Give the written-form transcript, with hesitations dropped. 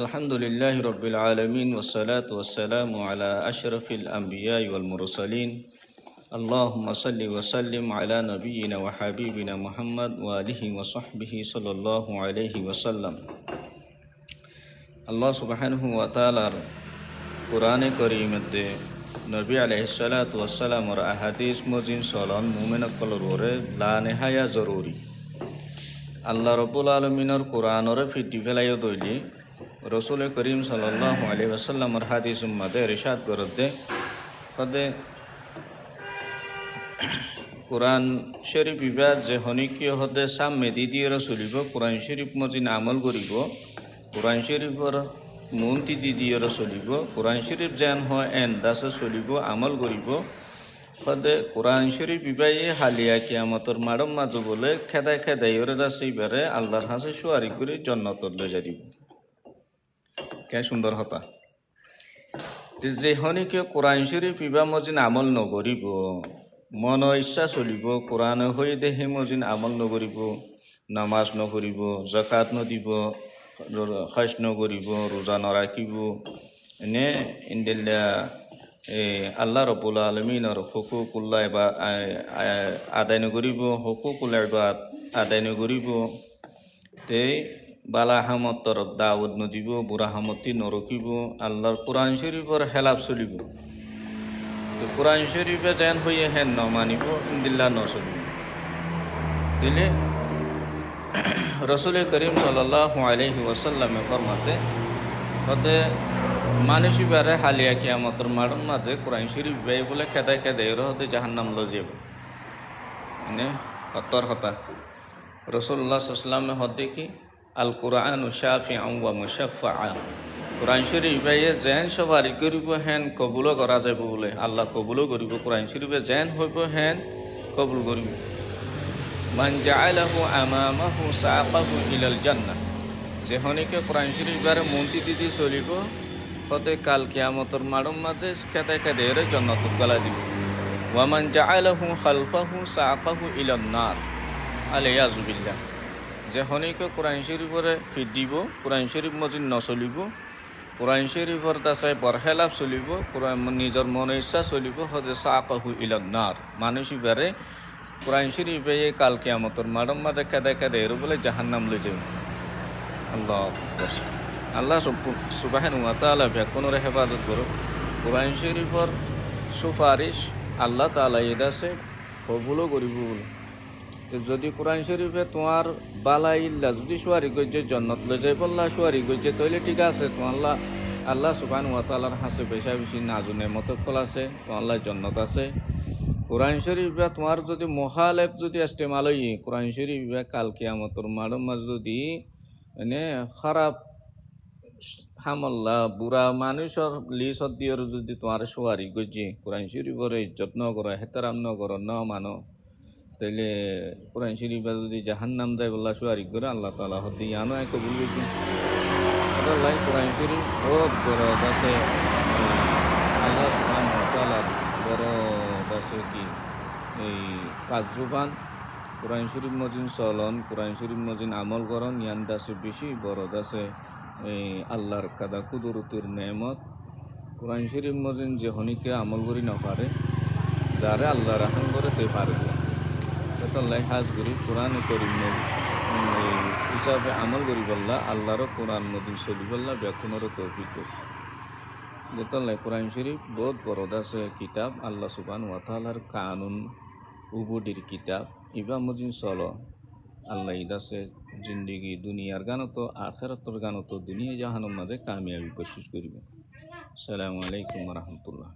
আলহামদুলিল্লাহি রাব্বিল আলামিন ওয়াসসালাতু ওয়াসসালামু আলা আশরাফিল আমবিয়াই ওয়াল মুরসালিন আল্লাহুম্মা সাল্লি ওয়া সাল্লিম আলা নাবিয়িনা ওয়া হাবিবিনা মুহাম্মদ ওয়া আলিহি ওয়া সাহবিহি সাল্লাল্লাহু আলাইহি ওয়াসাল্লাম। আল্লাহ সুবহানাহু ওয়া তাআলার কোরআনে কারীমতে নবী আলাইহিস সালাতু ওয়াস সালামর আহাদিস মজিন চলন মুমিনসকলৰ ওৰে লা নেহায়া জরুরি। আল্লাহ রব্বুল আলমিনের কোরআনরে ফিটি ফেলাইও দইলি রসুল করিম সাল্লাল্লাহু আলাইহি ওয়াসাল্লামর হাদিস উম্মাদে ইরশাদ করতে কদে কোরআন শরীফ বিবাদ যে হনিকিয় হদে সামনে দিদিয়ে চলিব কোরআন শরীফ মজিন আমল করিব কোরআন শরীফর মন্ত্রী দিদিয়ে চলিব কোরআন শরীফ যেন হয় এন দাসে চলিব আমল করিব সদে কোরআন শরীফ বিবাহে হালিয়া কিয়ামতর মাডম মাজু বলে খেদাই খেদাই ওরে রাসিবারে আল্লাহর হাসে সুয়ারি করে জন্নতর লৈ যাই দিব। কে সুন্দর হতা যে হনিকে কোরআন শরীফ বিবাহ মজিন আমল নকরিব মন ইচ্ছা চলিব কোরআন হয়ে দেহে মজিন আমল নকরিব নামাজ নকরিব জাকাত নদিব হজ নকরিব রোজা নরাখিব এনে ইনদিল্লা আল্লাহ রব্বুল আলমিনৰ হুকুকুল্লাহ বা আদায় নকৰিব হুকুকুল্লাহ বা আদায় নকৰিব তে বালা হামতৰ দাউদ নদিব বুঢ়া হামতি নৰখিব আল্লাহৰ কোরআন শরীফৰ হেলাপ চলিব। তো কোরআন শরীফে যেন হয়ে হেন নমানিব ইনদিল্লা নচলিব দিলে রসুল করিম সাল্লাল্লাহু আলাইহি ওয়াসাল্লামে ফরমাতে হতে মানুষই বারে হালিয়া কিয়ামতর মাডম মাঝে কোরআন শরীফ বাই বলে খেদাই খেদাই ওরা হতে জাহান্নাম লো যাব মানে হতর হতা রসুল্লাহ সাল্লামে হতে কি আল কোরআন শাফিআন ওয়া মুশাফফা কোরআন শরীফ বাইয়ে যেন সবারি করিব হেন কবুল করা যাব বলে আল্লাহ কবুল করিব কোরআন শরীফে যেন হইব হেন কবুল করিব। মান জাআলাহু আমামাহু সাআকাহু ইলাল জান্নাহ যে হনিকে কোরআন শরীফ বারে মন্ত্রী দিদি চলিব হতে কাল কিয়ামতর মাডম মাঝে খেদাই খেদাই ওরে জন্নতত গলা দিব। ওয়ামান জাআলাহু খালফাহু সাআকাহু ইলান নার আলিয়াযু বিল্লাহ যে হনিকে কোরআন শরীফরে ফিট দিব কোরআন শরীফ মজিন নচলিব কোরআন শরীফর দাসায় বরহেলাপ চলিব কোরআন নিজের মনে ইচ্ছা চলিব হদে সাআকাহু ইলান নার মানুষই বারে কোরআন শরীফে কাল কিয়ামতর মাডম মাঝে খেদাই খেদাই এর বলে জাহান্নাম লই যাব। আল্লাহ আল্লাহ সুবহানাহু ওয়া তাআলা ব্যাকুনরে হেফাজত করো কোরআন শরীফর সুপারিশ আল্লাহ তাআলা এদাসে কবুলও করিব বলে যদি কোরআন শরীফে তোমার বালা ইল্লা যদি সুয়ারি গজ্জে জন্নত লই যাই বললা সুয়ারি গজ্জে তৈলে ঠিক আছে তো আল্লাহ সুবহানাহু ওয়া তাআলার হাসে বেশা বেশি নাজু নেমতত কল আছে তো আল্লাহ জন্নত আছে। কোরআন শরীফ তোমার যদি মুখালেফ যদি ইস্তেমাল হই কোরআন শরীফ কাল কিয়ামতর মাডম মাঝ যদি এনে খারাপ হামল্লা বুড়া মানুষের লিসত দিয়ে যদি তোমার সোয়ারি গজ্জে কোরআন শরীফের ইজ্জত ন করো হেতারাম ন করো ন মানো তাইলে কোরআন শরীফ যদি জাহান্নাম যায় বললা সোয়ারি করে আল্লাহ তাআলা হতে ইয়ানো এক কবুল করবে। আল্লাহ কোরআন শরীফ বহুত বড় আছে আল্লাহ সুবহানাহু ওয়া তাআলা বড় আছে কি এই পাঁচ জুবান কোরআন শরীফ মজিন চলন কোরআন শরীফ মজিন আমল করন ইয়ান দাসে বেশি বড় দাসে এই আল্লাহর কাদা কুদরতের নেমত কোরআন শরীফ মজিন যে হনিকে আমল করি না পারে যারে আল্লাহ রাহান করে তে পারবে তাল্লাহ হাজ করি কোরআন করিম হিসাবে আমল করি বললা আল্লাহরও কোরআন মদিন চলি বললা ব্যাকুণরও তৌফিক করি যেতাল্লাহ কোরআন শরীফ বহুত বড় আছে কিতাব আল্লাহ সুবহানাহু ওয়া তাআলার কানুন উবুদির কিতাব ইবা মদিন চলো আল্লাহ ইদাসে জিন্দিগি দুনিয়ার গানত আখিরাতর গানত দুনিয়া জাহান্নাম মাঝে কামিয়াবি বশির করিবে। আসসালামু আলাইকুম ওয়া রাহমাতুল্লাহ।